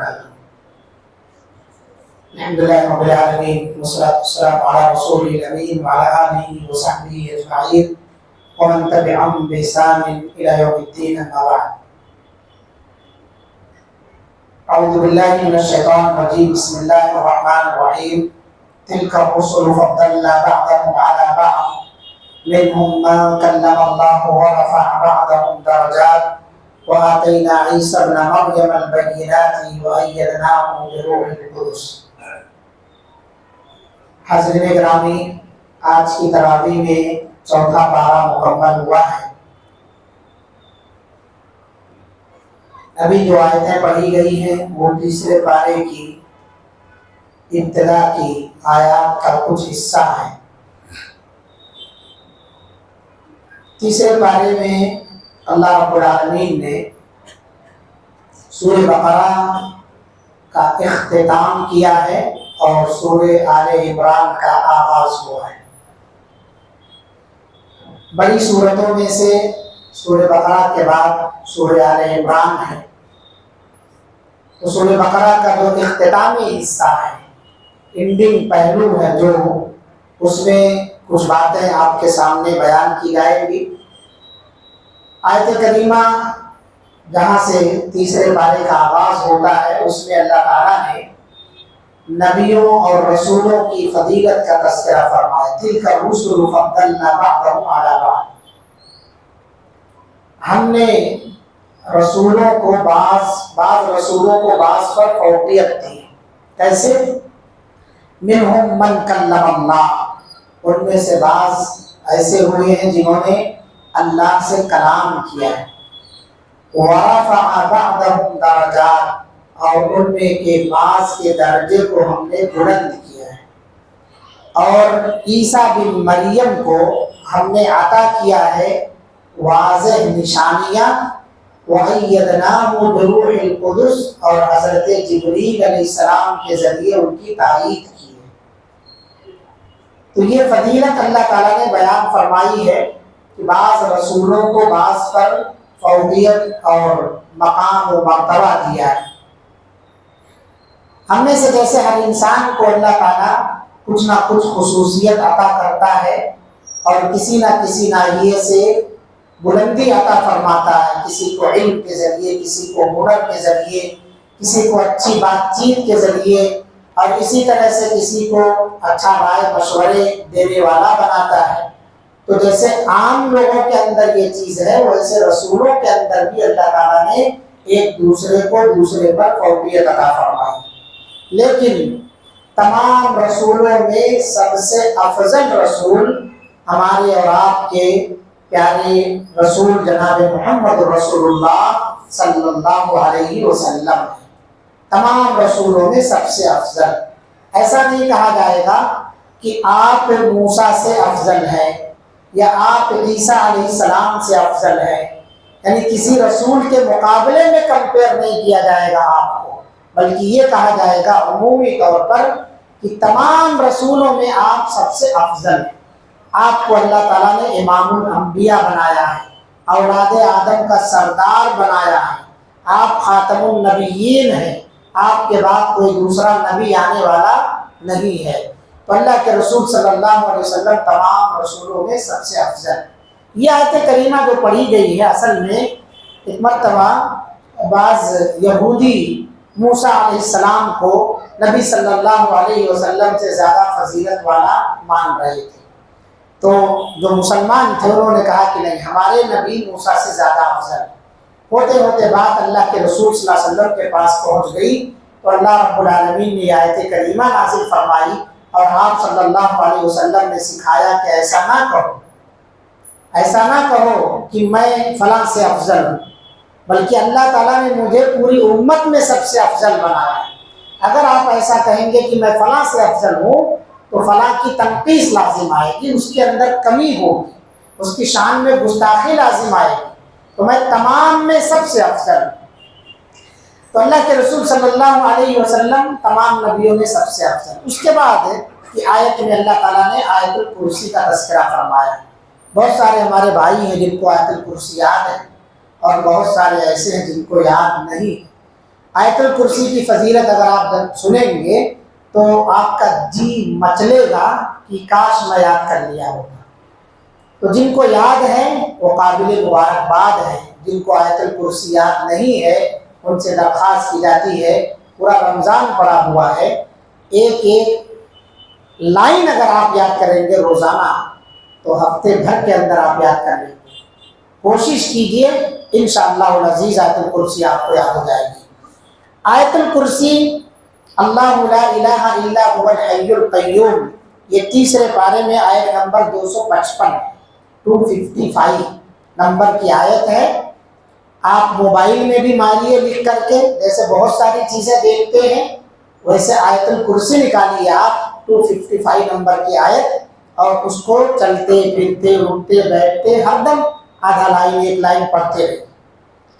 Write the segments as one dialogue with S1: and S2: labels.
S1: العالمين. الحمد لله رب العالمين والصلاة والسلام على رسوله الأمين وعلى آله وصحبه أجمعين ومن تبعهم بإحسان إلى يوم الدين، أما بعد. أعوذ بالله من الشيطان الرجيم. بسم الله الرحمن الرحيم. تلك الرسل فضلنا بعضهم على بعض منهم من كلم الله ورفع بعضهم درجات وآتينا عيسى ابن مريم البينات وأيدناه بروح القدس. حاضرین گرامی، آج کی تراویح میں چوتھا پارہ مکمل ہوا ہے. ابھی جو آیتیں پڑھی گئی ہیں وہ تیسرے پارے کی ابتدا کی آیات کا کچھ حصہ ہے. تیسرے پارے میں اللہ رب العالمین نے سورہ بقرہ کا اختتام کیا ہے اور سورہ آل عمران کا آغاز ہوا ہے. بڑی سورتوں میں سے سورہ بقرہ کے بعد سورہ آل عمران ہے. تو سورہ بقرہ کا جو اختتامی حصہ ہے، اینڈنگ پہلو ہے، جو اس میں کچھ باتیں آپ کے سامنے بیان کی جائیں گی. آیت کریمہ جہاں سے تیسرے پارے کا آغاز ہوتا ہے، اس میں اللہ تعالیٰ نے نبیوں اور رسولوں کی فضیلت کا تذکرہ فرمایا. تلک الرسل فضلنا بعضهم علی بعض. ہم نے رسولوں کو بعض رسولوں کو بعض پر فوقیت دی. کیسے؟ منہم من کلم اللہ. ان میں سے بعض ایسے ہوئے ہیں جنہوں نے اللہ سے کلام کیا ہے. ورفع بعضهم درجات. اور ان میں کے بعض کے درجے کو ہم نے بلند کیا ہے. اور عیسیٰ بن مریم کو ہم نے عطا کیا ہے واضح نشانیاں. وَأَيَّدْنَاهُ بِرُوحِ الْقُدُسِ. اور حضرت جبریل علیہ السلام کے ذریعے ان کی تائید کی ہے. تو یہ فضیلت اللہ تعالیٰ نے بیان فرمائی ہے کہ بعض رسولوں کو بعض پر فوقیت اور مقام و مرتبہ دیا ہے. ہم میں سے جیسے ہر انسان کو اللہ تعالیٰ کچھ نہ کچھ خصوصیت عطا کرتا ہے اور کسی نہ کسی ناحیے سے بلندی عطا فرماتا ہے. کسی کو علم کے ذریعے، کسی کو ہنر کے ذریعے، کسی کو اچھی بات چیت کے ذریعے، اور اسی طرح سے کسی کو اچھا رائے مشورے دینے والا بناتا ہے. تو جیسے عام لوگوں کے اندر یہ چیز ہے، ویسے رسولوں کے اندر بھی اللہ تعالیٰ نے ایک دوسرے کو دوسرے پر فوقیت عطا فرمائی. لیکن تمام رسولوں میں سب سے افضل رسول ہمارے اور آپ کے پیارے رسول جناب محمد رسول اللہ صلی اللہ علیہ وسلم ہے. تمام رسولوں میں سب سے افضل. ایسا نہیں کہا جائے گا کہ آپ موسیٰ سے افضل ہے یا آپ عیسیٰ علیہ السلام سے افضل ہے. یعنی کسی رسول کے مقابلے میں کمپیئر نہیں کیا جائے گا آپ کو، بلکہ یہ کہا جائے گا عمومی طور پر کہ تمام رسولوں میں آپ سب سے افضل ہیں. آپ کو اللہ تعالیٰ نے امام الانبیاء بنایا ہے، اولاد آدم کا سردار بنایا ہے. آپ خاتم النبیین ہیں. آپ کے بعد کوئی دوسرا نبی آنے والا نہیں ہے. تو اللہ کے رسول صلی اللہ علیہ وسلم تمام رسولوں میں سب سے افضل. یہ آیت کریمہ جو پڑھی گئی ہے، اصل میں ایک مرتبہ بعض یہودی موسیٰ علیہ السلام کو نبی صلی اللہ علیہ وسلم سے زیادہ فضیلت والا مان رہے تھے. تو جو مسلمان تھے انہوں نے کہا کہ نہیں، ہمارے نبی موسیٰ سے زیادہ افضل. ہوتے ہوتے بات اللہ کے رسول صلی اللہ علیہ وسلم کے پاس پہنچ گئی تو اللہ رب العالمین نے آیت کریمہ نازل فرمائی اور آپ صلی اللہ علیہ وسلم نے سکھایا کہ ایسا نہ کہو کہ میں فلاں سے افضل ہوں، بلکہ اللہ تعالیٰ نے مجھے پوری امت میں سب سے افضل بنایا ہے. اگر آپ ایسا کہیں گے کہ میں فلاں سے افضل ہوں تو فلاں کی تنقیص لازم آئے گی، اس کے اندر کمی ہوگی، اس کی شان میں گستاخی لازم آئے گی. تو میں تمام میں سب سے افضل ہوں. تو اللہ کے رسول صلی اللہ علیہ وسلم تمام نبیوں میں سب سے افضل. اس کے بعد کی آیت میں اللہ تعالیٰ نے آیت الکرسی کا تذکرہ فرمایا. بہت سارے ہمارے بھائی ہیں جن کو آیت الکرسی یاد ہے اور بہت سارے ایسے ہیں جن کو یاد نہیں. آیت الکرسی کی فضیلت اگر آپ سنیں گے تو آپ کا جی مچلے گا کہ کاش میں یاد کر لیا ہوگا۔ تو جن کو یاد ہے وہ قابل مبارکباد ہے، جن کو آیت الکرسی یاد نہیں ہے ان سے درخواست کی جاتی ہے، پورا رمضان پڑا ہوا ہے، ایک ایک لائن اگر آپ یاد کریں گے روزانہ تو ہفتے بھر کے اندر آپ یاد کر لیں گے۔ کوشش کیجئے، انشاءاللہ العزیز آیت الکرسی آپ کو یاد ہو جائے گی۔ آیت الکرسی اللہ لا الہ الا هو الحی القیوم، یہ تیسرے پارے میں آیت نمبر 255 نمبر کی آیت ہے۔ آپ موبائل میں بھی ماریے لکھ کر کے، جیسے بہت ساری چیزیں دیکھتے ہیں ویسے آیت الکرسی نکالیے آپ 255 نمبر کی آیت، اور اس کو چلتے پھرتے اٹھتے بیٹھتے ہر دم آدھا لائن ایک لائن پڑھتے رہے۔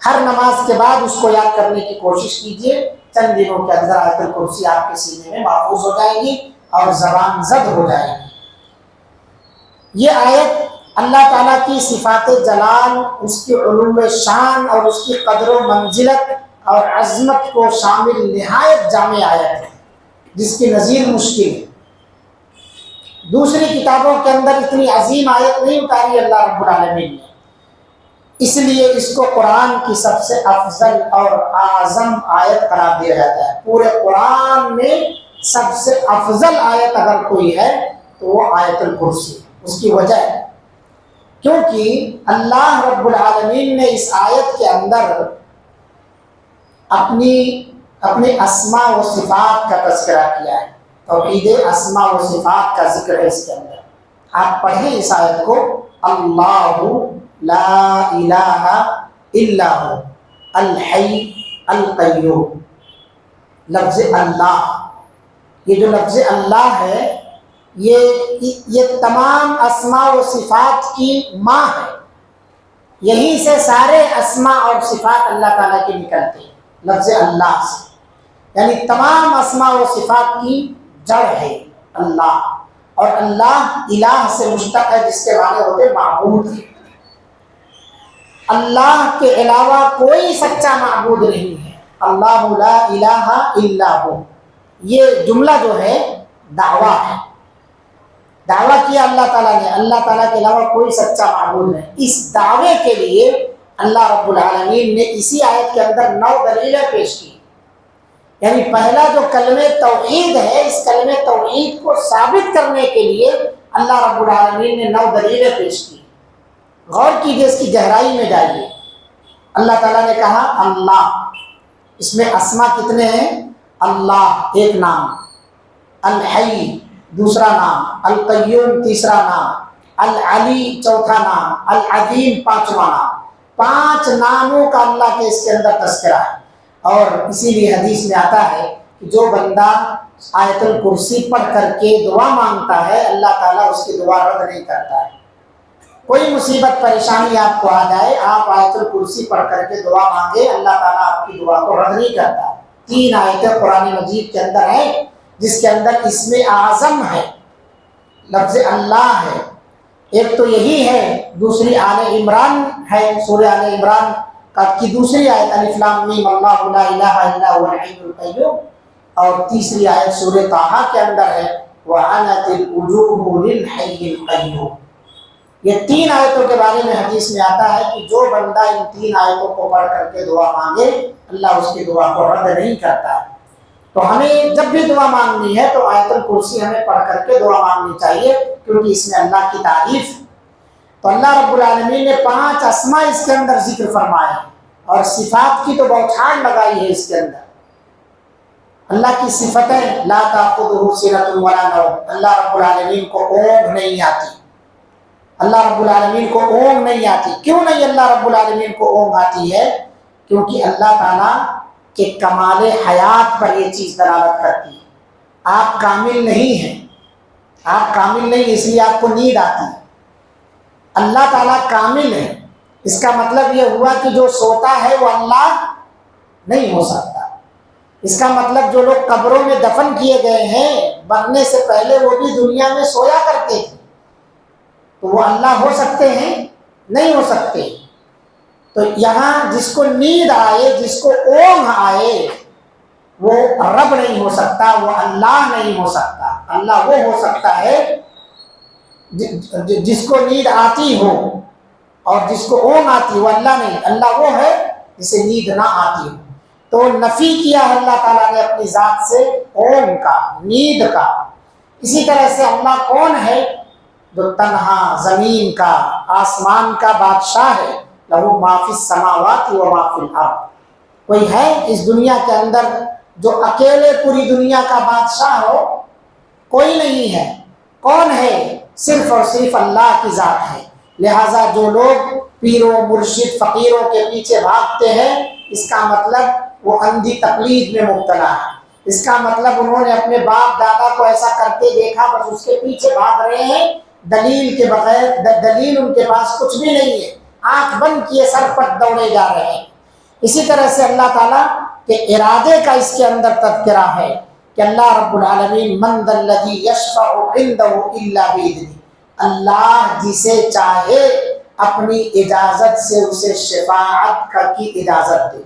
S1: ہر نماز کے بعد اس کو یاد کرنے کی کوشش کیجیے، چند دنوں کے اندر آیت الکرسی آپ کے سینے میں محفوظ ہو جائے گی اور زبان زد ہو جائے گی۔ یہ آیت اللہ تعالیٰ کی صفات جلال، اس کی علو شان اور اس کی قدر و منزلت اور عظمت کو شامل نہایت جامع آیت ہے، جس کی نظیر مشکل ہے۔ دوسری کتابوں کے اندر اتنی عظیم آیت نہیں اتاری اللہ رب العالمین نے، اس لیے اس کو قرآن کی سب سے افضل اور اعظم آیت قرار دیا جاتا ہے۔ پورے قرآن میں سب سے افضل آیت اگر کوئی ہے تو وہ آیت الکرسی ہے۔ اس کی وجہ ہے کیونکہ اللہ رب العالمین نے اس آیت کے اندر اپنے اسماء و صفات کا تذکرہ کیا ہے۔ توحید اسماء و صفات کا ذکر ہے اس کے اندر۔ آپ پڑھیں اس آیت کو، اللہ لا الہ الا هو الحی القیوم۔ لفظ اللہ، یہ جو لفظ اللہ ہے یہ تمام اسماء و صفات کی ماں ہے، یہیں سے سارے اسماء اور صفات اللہ تعالیٰ کے نکلتے ہیں، لفظ اللہ سے، یعنی تمام اسماء و صفات کی جڑ ہے اللہ، اور اللہ الہ سے مشتق ہے جس کے معنی ہوتے معبود ہیں۔ اللہ کے علاوہ کوئی سچا معبود نہیں ہے۔ اللہ لا الہ الا ہو، یہ جملہ جو ہے دعویٰ ہے، دعویٰ کیا اللہ تعالیٰ نے، اللہ تعالیٰ کے علاوہ کوئی سچا معبود نہیں۔ اس دعوے کے لیے اللہ رب العالمین نے اسی آیت کے اندر 9 دلیلیں پیش کی، یعنی پہلا جو کلمہ توحید ہے، اس کلمہ توحید کو ثابت کرنے کے لیے اللہ رب العالمین نے 9 دلیلیں پیش کی۔ غور کیجیے، اس کی گہرائی میں جائیے۔ اللہ تعالیٰ نے کہا اللہ، اس میں اسما کتنے ہیں؟ اللہ ایک نام، الحی دوسرا نام، القیوم تیسرا نام، العلی چوتھا نام، العظیم پانچواں نام۔ 5 ناموں کا اللہ کے اس کے اندر تذکرہ ہے، اور اسی لیے حدیث میں آتا ہے کہ جو بندہ آیت الکرسی پڑھ کر کے دعا مانگتا ہے اللہ تعالیٰ اس کی دعا رد نہیں کرتا ہے۔ کوئی مصیبت پریشانی آپ کو آ جائے، آپ آیت الکرسی پڑھ کر کے دعا مانگے، اللہ تعالیٰ آپ کی دعا کو رد نہیں کرتا۔ 3 آیتیں قرآن مجید کے اندر ہیں جس کے اندر اسم اعظم ہے، لفظ اللہ ہے، ایک تو یہی ہے، دوسری آل عمران ہے، سورہ آل عمران کی دوسری آیت الف لام میم اللہ لا الہ الا هو الحی القیوم، اور تیسری آیت سورہ طٰہٰ کے اندر ہے وعنت الوجوہ للحی القیوم۔ یہ 3 آیتوں کے بارے میں حدیث میں آتا ہے کہ جو بندہ ان 3 آیتوں کو پڑھ کر کے دعا مانگے اللہ اس کی دعا کو رد نہیں کرتا ہے۔ تو ہمیں جب بھی دعا مانگنی ہے تو آیت الکرسی ہمیں پڑھ کر کے دعا مانگنی چاہیے، کیونکہ اس میں اللہ کی تعریف ہے۔ تو اللہ رب العالمین نے 5 اسماء اس کے اندر ذکر فرمائے، اور صفات کی تو بہچھاڑ لگائی ہے اس کے اندر۔ اللہ کی صفتیں لا تأخذہ سنۃ ولا نوم، اللہ رب العالمین کو اونگ نہیں آتی، اللہ رب العالمین کو اونگ نہیں آتی۔ کیوں نہیں اللہ رب العالمین کو اونگ آتی ہے؟ کیونکہ اللہ تعالیٰ کے کمال حیات پر یہ چیز دلالت کرتی ہے۔ آپ کامل نہیں ہیں، آپ کامل نہیں، اس لیے آپ کو نیند آتی ہے۔ اللہ تعالیٰ کامل ہے، اس کا مطلب یہ ہوا کہ جو سوتا ہے وہ اللہ نہیں ہو سکتا۔ اس کا مطلب جو لوگ قبروں میں دفن کیے گئے ہیں، مرنے سے پہلے وہ بھی دنیا میں سویا کرتے تھے، تو وہ اللہ ہو سکتے ہیں؟ نہیں ہو سکتے۔ تو یہاں جس کو نیند آئے، جس کو اونگ آئے، وہ رب نہیں ہو سکتا، وہ اللہ نہیں ہو سکتا۔ اللہ وہ ہو سکتا ہے جس کو نیند آتی ہو اور جس کو اونگ آتی ہو، اللہ نہیں۔ اللہ وہ ہے جسے نیند نہ آتی ہو۔ تو نفی کیا اللہ تعالیٰ نے اپنی ذات سے اونگ کا، نیند کا۔ اسی طرح سے اللہ کون ہے؟ جو تنہا زمین کا، آسمان کا بادشاہ ہے۔ لہو ما فی السماوات و ما فی الارض۔ کوئی ہے اس دنیا کے اندر جو اکیلے پوری دنیا کا بادشاہ ہو؟ کوئی نہیں ہے۔ کون ہے؟ صرف اور صرف اللہ کی ذات ہے۔ لہٰذا جو لوگ پیروں، مرشد، فقیروں کے پیچھے بھاگتے ہیں، اس کا مطلب وہ اندھی تقلید میں مبتلا ہے۔ اس کا مطلب انہوں نے اپنے باپ دادا کو ایسا کرتے دیکھا، بس اس کے پیچھے بھاگ رہے ہیں دلیل کے بغیر۔ دلیل ان کے پاس کچھ بھی نہیں ہے، آنکھ بند کیے سر پر دوڑے جا رہے ہیں۔ اسی طرح سے اللہ تعالیٰ کے ارادے کا اس کے اندر تذکرہ ہے کہ اللہ رب العالمین من ذا الذی یشفع عنده الا باذنہ، اللہ جسے چاہے اپنی اجازت سے اسے شفاعت کی اجازت دے،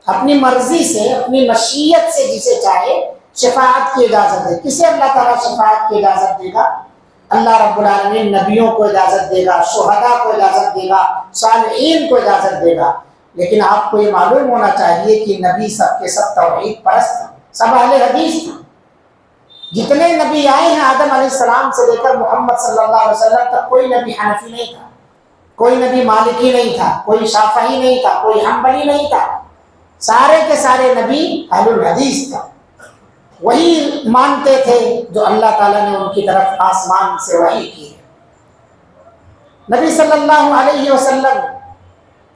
S1: اپنی مرضی سے، اپنی مشیت سے جسے چاہے شفاعت کی اجازت دے۔ کسے اللہ تعالیٰ شفاعت کی اجازت دے گا؟ اللہ رب العالمین نبیوں کو اجازت دے گا، شہداء کو اجازت دے گا، صالحین کو اجازت دے گا۔ لیکن آپ کو یہ معلوم ہونا چاہیے کہ نبی سب کے سب توحید پرست ہیں، سب اہل حدیث ہیں۔ جتنے نبی آئے ہیں آدم علیہ السلام سے لے کر محمد صلی اللہ علیہ وسلم تک، کوئی نبی حنفی نہیں تھا، کوئی نبی مالکی نہیں تھا، کوئی شافعی نہیں تھا، کوئی حنبلی نہیں تھا۔ سارے کے سارے نبی اہل الحدیث تھا، وہی مانتے تھے جو اللہ تعالیٰ نے ان کی طرف آسمان سے وحی کی ہے۔ نبی صلی اللہ علیہ وسلم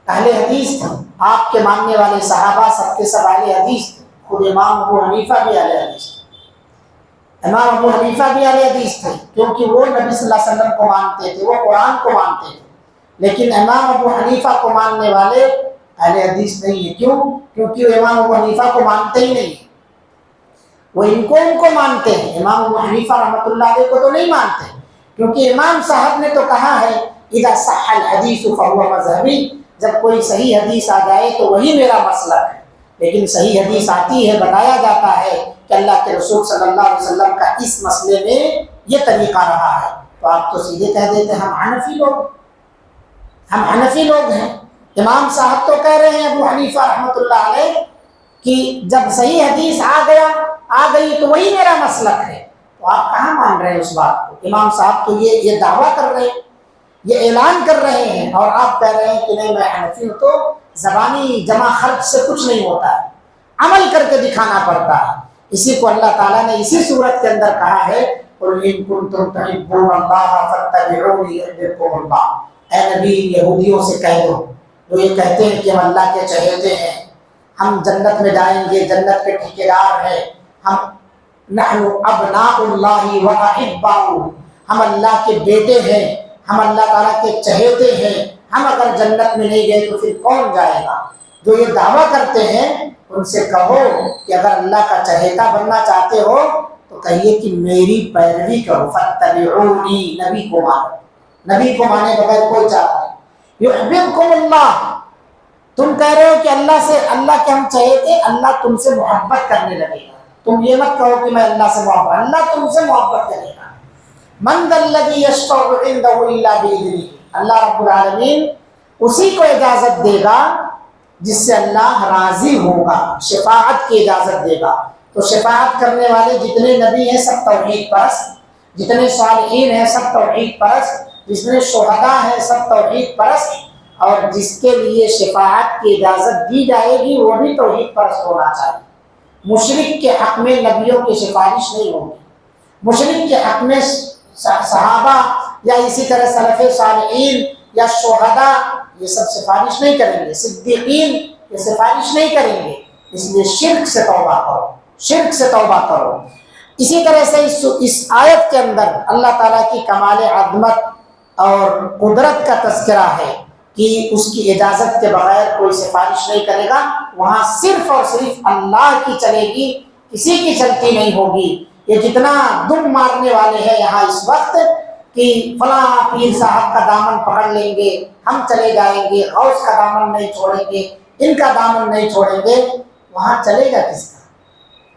S1: اہل حدیث تھے، آپ کے ماننے والے صحابہ سب کے سب اہل حدیث تھے۔ خود امام ابو حنیفہ بھی اہل حدیث تھے، امام ابو حنیفہ بھی اہل حدیث تھے، کیونکہ وہ نبی صلی اللہ علیہ وسلم کو مانتے تھے، وہ قرآن کو مانتے تھے۔ لیکن امام ابو حنیفہ کو ماننے والے اہل حدیث نہیں ہیں۔ کیوں؟ کیونکہ وہ امام ابو حنیفہ کو مانتے ہی نہیں ہیں، وہ ان کو مانتے ہیں۔ امام ابو حنیفہ رحمۃ اللہ علیہ کو تو نہیں مانتے، کیونکہ امام صاحب نے تو کہا ہے اذا صح الحدیث فهو مذہبی، جب کوئی صحیح حدیث آ جائے تو وہی میرا مسلک ہے۔ لیکن صحیح حدیث آتی ہے، بتایا جاتا ہے کہ اللہ کے رسول صلی اللہ علیہ وسلم کا اس مسئلے میں یہ طریقہ رہا ہے، تو آپ تو سیدھے کہہ دیتے ہم حنفی لوگ ہیں۔ امام صاحب تو کہہ رہے ہیں ابو حنیفہ رحمۃ اللہ علیہ کہ جب صحیح حدیث آ گئی تو وہی میرا مسلک ہے، تو آپ کہاں مان رہے ہیں اس بات کو؟ امام صاحب تو یہ دعویٰ کر رہے ہیں، یہ اعلان کر رہے ہیں، اور آپ کہہ رہے ہیں کہ نہیں میں حنفی ہوں۔ تو زبانی جمع خرچ سے کچھ نہیں ہوتا ہے، عمل کر کے دکھانا پڑتا ہے۔ اسی کو اللہ تعالیٰ نے اسی صورت کے اندر کہا ہے قُلْ إِن كُنتُمْ تُحِبُّونَ اللَّهَ فَاتَّبِعُونِي يُحْبِبْكُمُ اللَّهُ۔ اے نبی یہودیوں سے کہہ دو جو یہ کہتے ہیں کہ ہم اللہ کے چہیتے ہیں، ہم جنت میں جائیں گے، جنت کے ٹھیکیدار ہیں، ہم نحن ابناء اللہ وأحباؤہ، ہم اللہ کے بیٹے ہیں، ہم اللہ تعالیٰ کے چہیتے ہیں، ہم اگر جنت میں نہیں گئے تو پھر کون جائے گا؟ جو یہ دعویٰ کرتے ہیں ان سے کہو کہ اگر اللہ کا چہیتا بننا چاہتے ہو تو کہیے کہ میری پیروی کرو، فاتبعونی، نبی کو مانو، نبی کو مانے بغیر کوئی چاہتا نہیں۔ یحببکم اللہ، تم کہہ رہے ہو کہ اللہ کے ہم چہیتے، اللہ تم سے محبت کرنے لگے گا۔ تم یہ مت کہو کہ میں اللہ سے محبت، اللہ تم سے محبت کرے گا۔ من ذا الذی یشفع عنده الا باذنہ، اللہ رب العالمین اسی کو اجازت دے گا جس سے اللہ راضی ہوگا، شفاعت کی اجازت دے گا۔ تو شفاعت کرنے والے جتنے نبی ہیں سب توحید پرست، جتنے صالحین ہیں سب توحید پرست، جتنے شہداء ہیں سب توحید پرست، اور جس کے لیے شفاعت کی اجازت دی جائے گی وہ بھی توحید پرست ہونا چاہیے۔ مشرک کے حق میں نبیوں کی سفارش نہیں ہوگی، مشرک کے حق میں صحابہ یا اسی طرح سلف صالحین یا شہداء یہ سب سفارش نہیں کریں گے، صدیقین یہ سفارش نہیں کریں گے۔ اس لیے شرک سے توبہ کرو، شرک سے توبہ کرو۔ اسی طرح سے اس آیت کے اندر اللہ تعالیٰ کی کمال عظمت اور قدرت کا تذکرہ ہے کہ اس کی اجازت کے بغیر کوئی سفارش نہیں کرے گا، وہاں صرف اور صرف اللہ کی چلے گی، کسی کی چلتی نہیں ہوگی۔ یہ جتنا دم مارنے والے ہیں یہاں اس وقت کہ فلاں پیر صاحب کا دامن پکڑ لیں گے، ہم چلے جائیں گے، غوث کا دامن نہیں چھوڑیں گے، ان کا دامن نہیں چھوڑیں گے، وہاں چلے گا کس کا؟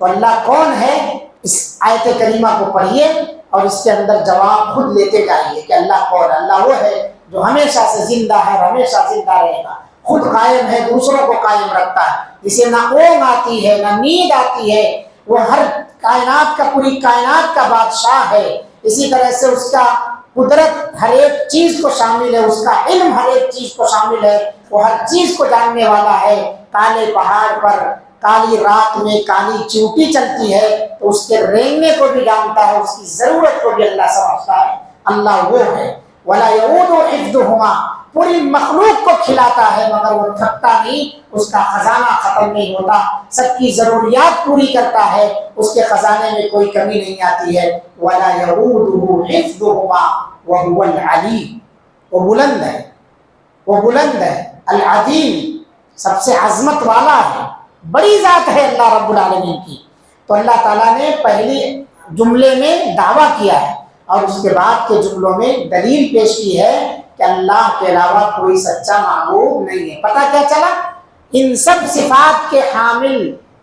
S1: تو اللہ کون ہے، اس آیت کریمہ کو پڑھیے اور اس کے اندر جواب خود لیتے جائیے کہ اللہ کون۔ اللہ وہ ہے جو ہمیشہ سے زندہ ہے اور ہمیشہ زندہ رہے گا، خود قائم ہے، دوسروں کو قائم رکھتا ہے، جسے نہ اونگ آتی ہے نہ نیند آتی ہے، وہ ہر کائنات کا، پوری کائنات کا بادشاہ ہے۔ اسی طرح سے اس کا قدرت ہر ایک چیز کو شامل ہے، اس کا علم ہر ایک چیز کو شامل ہے، وہ ہر چیز کو جاننے والا ہے۔ کالے پہاڑ پر کالی رات میں کالی چیونٹی چلتی ہے تو اس کے رینگنے کو بھی جانتا ہے، اس کی ضرورت کو بھی اللہ سمجھتا ہے۔ اللہ وہ ہے وَلَا يَعُودُ حِفْظُهُمَا، پوری مخلوق کو کھلاتا ہے مگر وہ تھکتا نہیں، اس کا خزانہ ختم نہیں ہوتا، سب کی ضروریات پوری کرتا ہے، اس کے خزانے میں کوئی کمی نہیں آتی ہے۔ وَلَا يَعُودُهُ حِفْظُهُمَا وَهُوَ الْعَلِيُّ، وہ بلند ہے، وہ بلند ہے، العظیم، سب سے عظمت والا ہے، بڑی ذات ہے اللہ رب العالمین کی۔ تو اللہ تعالیٰ نے پہلی جملے میں دعویٰ کیا ہے اور اس کے بعد کے جملوں میں دلیل پیش کی ہے کہ اللہ کے علاوہ کوئی سچا معبود نہیں ہے۔ پتہ کیا چلا؟ ان سب صفات کے حامل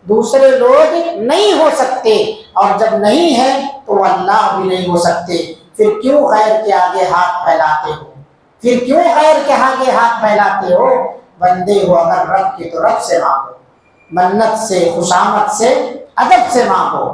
S1: دوسرے لوگ نہیں ہو سکتے، اور جب نہیں ہے تو وہ اللہ بھی نہیں ہو سکتے۔ پھر کیوں غیر کے آگے ہاتھ پھیلاتے ہو؟ پھر کیوں غیر کے آگے ہاتھ پھیلاتے ہو؟ بندے ہو اگر رب کے تو رب سے مانگو، منت سے، خوشامد سے، ادب سے مانگو،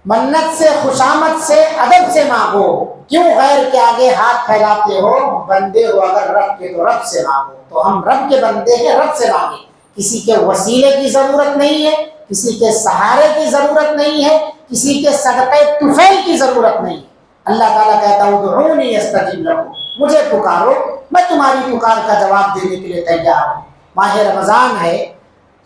S1: منت سے، خوشامد سے، ادب سے مانگو۔ کیوں غیر کے آگے ہاتھ پھیلاتے ہو؟ بندے ہو اگر رب کے تو رب سے مانگو۔ تو ہم رب کے بندے ہیں، رب سے مانگیں۔ کسی کے وسیلے کی ضرورت نہیں ہے، کسی کے سہارے کی ضرورت نہیں ہے، کسی کے صدقے طفیل کی ضرورت نہیں ہے۔ اللہ تعالیٰ کہتا ہے ادعونی استجب لکم، مجھے پکارو، میں تمہاری پکار کا جواب دینے کے لیے تیار ہوں۔ ماہ رمضان ہے،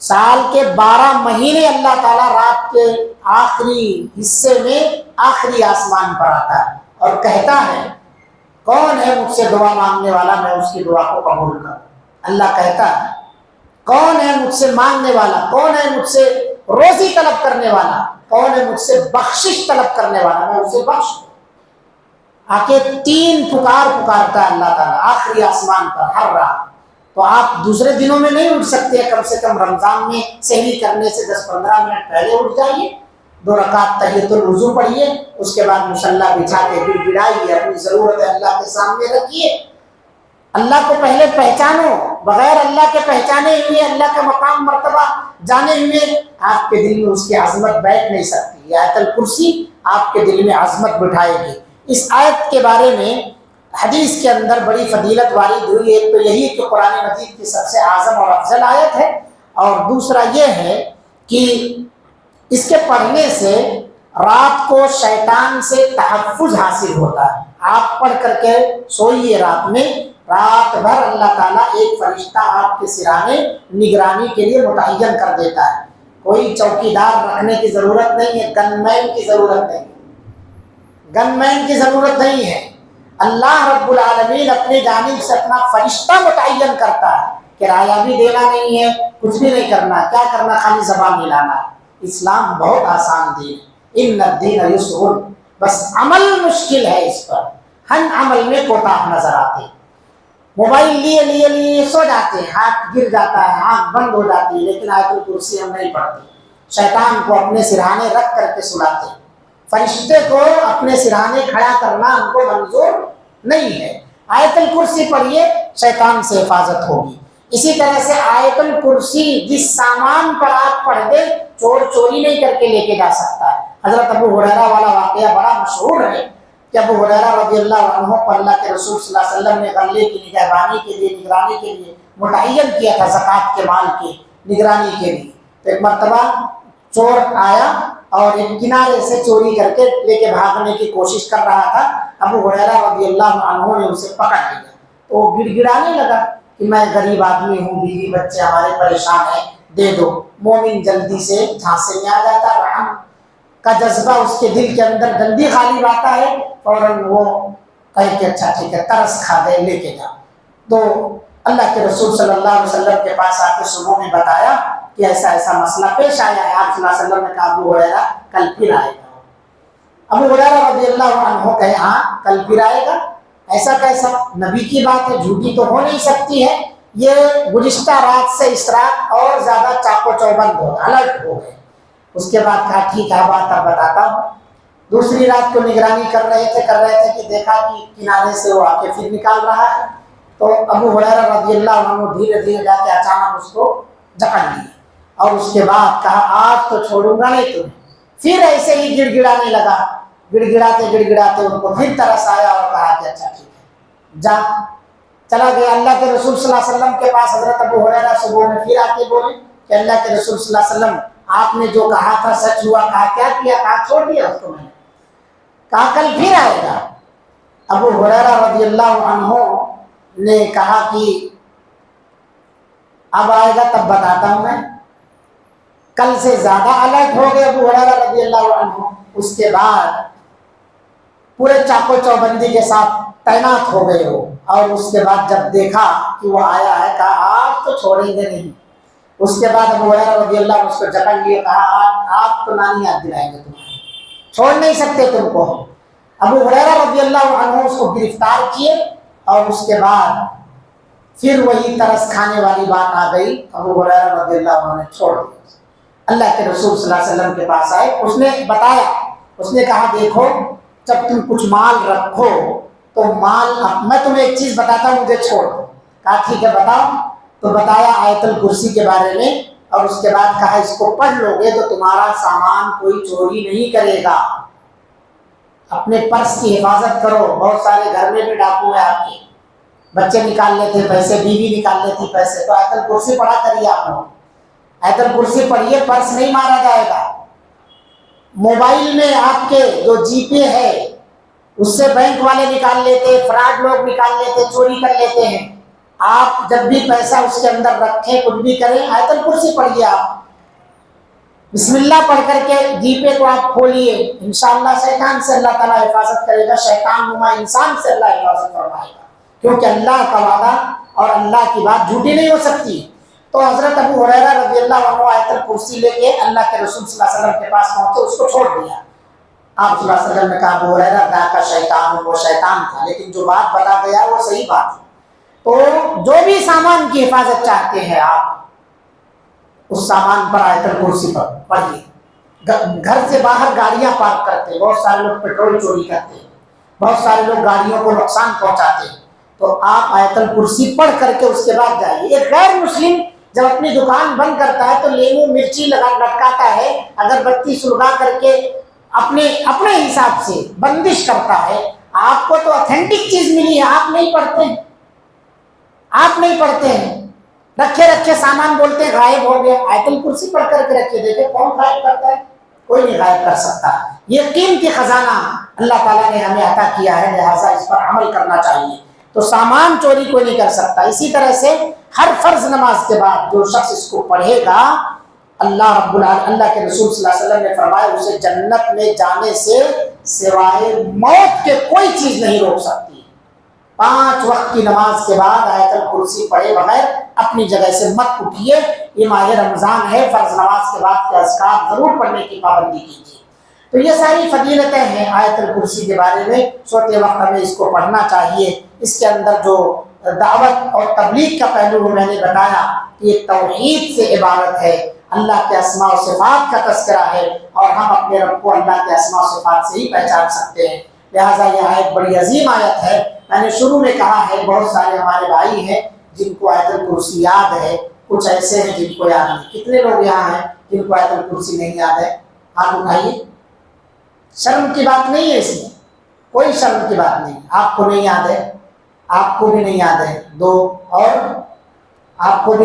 S1: سال کے 12 مہینے اللہ تعالیٰ رات کے آخری حصے میں آخری آسمان پر آتا ہے اور کہتا ہے کون ہے مجھ سے دعا مانگنے والا، میں اس کی دعا کو قبول کروں۔ اللہ کہتا ہے کون ہے مجھ سے مانگنے والا، کون ہے مجھ سے روزی طلب کرنے والا، کون ہے مجھ سے بخشش طلب کرنے والا، میں اسے بخش دوں۔ آ کے 3 پکار پکارتا ہے اللہ تعالیٰ آخری آسمان پر ہر رات۔ تو آپ دوسرے دنوں میں نہیں اٹھ سکتے، کم سے کم رمضان میں سحری کرنے سے 10-15 منٹ پہلے اٹھ جائیے، 2 رکعت تحیۃ الوضو پڑھیے، اس کے بعد مصلی بچھا کے گڑ گڑائیے، اپنی ضرورت اللہ کے سامنے رکھیے۔ اللہ کو پہلے پہچانو، بغیر اللہ کے پہچانے ہوئے، اللہ کا مقام مرتبہ جانے ہوئے آپ کے دل میں اس کی عظمت بیٹھ نہیں سکتی۔ یہ آیت الکرسی آپ کے دل میں عظمت بٹھائے گی۔ اس آیت کے بارے میں حدیث کے اندر بڑی فضیلت وارد ہوئی۔ ایک تو یہی کہ قرآن مجید کی سب سے اعظم اور افضل آیت ہے، اور دوسرا یہ ہے کہ اس کے پڑھنے سے رات کو شیطان سے تحفظ حاصل ہوتا ہے۔ آپ پڑھ کر کے سوئیے رات میں، رات بھر اللہ تعالیٰ ایک فرشتہ آپ کے سرانے نگرانی کے لیے متعین کر دیتا ہے۔ کوئی چوکیدار رکھنے کی ضرورت نہیں ہے، گن مین کی ضرورت نہیں ہے، گن مین کی ضرورت نہیں ہے۔ اللہ رب العالمین اپنی جانب سے اپنا فرشتہ متعین کرتا ہے، کرایہ بھی دینا نہیں ہے، کچھ بھی نہیں کرنا، کیا کرنا، خالی زبان ملانا ہے۔ اسلام بہت آسان دین ہے، ان الدین یسر، بس عمل مشکل ہے اس پر، ہم عمل میں کوتاہ نظر آتے۔ موبائل لیے سو جاتے ہیں، ہاتھ گر جاتا ہے، آنکھ بند ہو جاتی ہے، لیکن آیت الکرسی ہم نہیں پڑھتے۔ شیطان کو اپنے سرہانے رکھ کر کے سلاتے ہیں، فرشتے کو اپنے سرہانے کھڑا کرنا ہم کو منظور نہیں ہے۔ آیت الکرسی پڑھیے، شیطان سے حفاظت ہوگی۔ اسی طرح سے آیت الکرسی جس سامان پر آپ پڑھ دیں، چور چوری نہیں کر کے لے کے جا سکتا ہے۔ حضرت ابو ہریرہ والا واقعہ بڑا مشہور ہے کہ ابو ہریرہ رضی اللہ عنہ کو اللہ کے رسول صلی اللہ علیہ وسلم نے غلے کی نگہبانی کے لیے، نگرانی کے لیے متعین کیا تھا، زکوٰۃ کے مال کی نگرانی کے لیے۔ تو ایک مرتبہ چور آیا اور ایک کنارے سے چوری کر کے لے کے بھاگنے کی کوشش کر رہا تھا۔ ابو ہریرہ رضی اللہ عنہ نے اسے پکڑ لیا تو وہ گڑ گڑانے لگا کہ میں غریب آدمی ہوں، بیوی بچے ہمارے پریشان ہیں، دے دو۔ مومن جلدی سے جھانسے میں آ جاتا، رحم کا جذبہ اس کے دل کے اندر جلدی غالب آتا ہے، فوراً وہ کہے کہ اچھا ٹھیک ہے، ترس کھا دے، لے کے جا۔ تو اللہ کے رسول صلی اللہ علیہ وسلم کے پاس آ کے صبح میں بتایا کہ ایسا ایسا مسئلہ پیش آیا ہے۔ آپ صلی اللہ علیہ وسلم نے کہا ابو ہریرہ کل پھر آئے گا۔ ابو ہریرہ رضی اللہ عنہ کہے ہاں کل پھر آئے گا، ایسا کیسا؟ نبی کی بات ہے، جھوٹی تو ہو نہیں سکتی ہے۔ یہ گزشتہ رات سے اس رات اور زیادہ چاقو چوبند ہو گئے، الرٹ ہو گئے۔ اس کے بعد کہا ٹھیک ہے بات اب بتاتا ہوں۔ دوسری رات کو نگرانی کر رہے تھے کہ دیکھا کہ کنارے سے وہ آ کے پھر نکال رہا ہے، تو ابو ہریرہ رضی اللہ عنہ دھیرے دھیرے جا کے اچانک اس کو جکڑ لیے، اور اس کے بعد کہا آج تو چھوڑوں گا نہیں تمہیں۔ پھر ایسے ہی گڑ گڑانے لگا، گڑ گڑاتے ان کو پھر ترس آیا اور کہا کہ اچھا ٹھیک ہے جا۔ چلا گیا اللہ کے رسول صلی اللہ علیہ وسلم کے پاس۔ حضرت ابو ہریرہ صبح میں پھر آ کے بولے کہ اللہ کے رسول صلی اللہ علیہ وسلم آپ نے جو کہا تھا سچ ہوا؟ کہا کیا کیا؟ کہا چھوڑ دیا اس کو میں نے۔ کہا کل پھر آئے گا۔ ابو ہریرہ رضی اللہ عنہ نے کہا کہ اب آئے گا تب بتاتا ہوں میں۔ کل سے زیادہ الرٹ ہو گئے ابو ہریرہ رضی اللہ عنہ۔ اس کے بعد پورے چاقو چوبندی کے ساتھ تعینات ہو گئے وہ، اور اس کے بعد جب دیکھا کہ وہ آیا ہے کہا آج تو چھوڑیں گے نہیں۔ اس کے بعد ابو ہریرہ رضی اللہ عنہ اس کو جکڑ لیے، کہا آپ تو نانی یاد دلائیں گے تمہیں، چھوڑ نہیں سکتے تم کو۔ ابو ہریرہ رضی اللہ عنہ اس کو گرفتار کیے، اور اس کے بعد پھر وہی ترس کھانے والی بات آ گئی۔ ابو ہریرہ رضی اللہ عنہ نے چھوڑ دیا۔ اللہ کے رسول صلی اللہ علیہ وسلم کے پاس آئے، اس نے بتایا، اس نے کہا دیکھو جب تم کچھ مال رکھو تو مال، میں تمہیں ایک چیز بتاتا ہوں مجھے چھوڑ دو۔ کہا ٹھیک ہے بتاؤ۔ تو بتایا آیت الکرسی کے بارے میں، اور اس کے بعد کہا اس کو پڑھ لو گے تو تمہارا سامان کوئی چوری نہیں کرے گا، اپنے پرس کی حفاظت کرو۔ بہت سارے گھر میں بھی ڈاکو ہیں آپ کے، بچے نکال لیتے پیسے، بیوی نکال لیتی پیسے، تو آیت الکرسی پڑھا کریے آپ لوگ، آیت الکرسی پڑھیے، پرس نہیں مارا جائے گا۔ موبائل میں آپ کے جو جی پے ہے اس سے بینک والے نکال لیتے، فراڈ لوگ نکال لیتے، چوری کر لیتے ہیں۔ آپ جب بھی پیسہ اس کے اندر رکھیں، کچھ بھی کریں، آیت الکرسی پڑھیے آپ، بسم اللہ پڑھ کر کے جی پے کو آپ کھولیے، انشاءاللہ شیطان سے اللہ تعالیٰ حفاظت کرے گا، شیطان نما انسان سے اللہ حفاظت فرمائے گا، کیونکہ اللہ کا وعدہ اور اللہ کی بات جھوٹی نہیں ہو سکتی۔ تو حضرت ابو ہریرہ رضی اللہ عنہ آیت الکرسی لے کے اللہ کے رسول صلی اللہ علیہ وسلم کے پاس پہنچے، اس کو چھوڑ دیا۔ آپ صلی اللہ علیہ وسلم نے کہا ابو ہریرہ دا کا شیطان، وہ شیطان تھا، لیکن جو بات بتا گیا وہ صحیح بات ہے۔ تو جو بھی سامان کی حفاظت چاہتے ہیں آپ، اس سامان پر آیت الکرسی پر پڑھیے۔ گھر سے باہر گاڑیاں پارک کرتے ہیں، بہت سارے لوگ پیٹرول چوری کرتے ہیں، بہت سارے لوگ گاڑیوں کو نقصان پہنچاتے ہیں، تو آپ آیت الکرسی پڑھ کر کے اس کے بعد جائیے۔ ایک غیر مسلم جب اپنی دکان بند کرتا ہے تو لیمو مرچی لٹکاتا ہے، اگر بتی سلگا کر کے اپنے حساب سے بندش کرتا ہے۔ آپ کو تو اتھینٹک چیز ملی ہے، آپ نہیں پڑھتے ہیں، آپ نہیں پڑھتے ہیں، رکھے سامان بولتے ہیں غائب ہو گیا۔ آیت الکرسی پڑھ کر کے رکھے، دیکھیں کون غائب کرتا ہے؟ کوئی نہیں غائب کر سکتا۔ یہ قیمتی خزانہ اللہ تعالیٰ نے ہمیں عطا کیا ہے، لہٰذا اس پر عمل کرنا چاہیے۔ تو سامان چوری کوئی نہیں کر سکتا۔ اسی طرح سے ہر فرض نماز کے بعد جو شخص اس کو پڑھے گا، اللہ رب العالمین، اللہ کے رسول صلی اللہ علیہ وسلم نے فرمایا اسے جنت میں جانے سے سوائے موت کے کوئی چیز نہیں روک سکتی۔ 5 وقت کی نماز کے بعد آیت الکرسی پڑھے بغیر اپنی جگہ سے مت اٹھیے۔ یہ ماہ رمضان ہے، فرض نماز کے بعد کے اذکار ضرور پڑھنے کی پابندی کیجیے۔ تو یہ ساری فضیلتیں ہیں آیت الکرسی کے بارے میں، سوتے وقت ہمیں اس کو پڑھنا چاہیے۔ اس کے اندر جو دعوت اور تبلیغ کا پہلو میں نے بتایا کہ یہ توحید سے عبارت ہے، اللہ کے اسماء و صفات کا تذکرہ ہے، اور ہم اپنے رب کو اللہ کے اسماء و صفات سے ہی پہچان سکتے ہیں۔ لہٰذا یہ آیت بڑی عظیم آیت ہے۔ میں نے شروع میں کہا ہے بہت سارے ہمارے بھائی ہیں جن کو آیت الکرسی یاد ہے، کچھ ایسے ہیں جن کو یاد نہیں۔ کتنے لوگ یہاں ہیں جن کو آیت الکرسی نہیں یاد ہے؟ ہاتھ اٹھائیے۔ شرم کی بات نہیں ہے اس میں، کوئی شرم کی بات نہیں۔ آپ کو نہیں یاد ہے، آپ کو بھی نہیں یاد ہے، 2 اور آپ کو بھی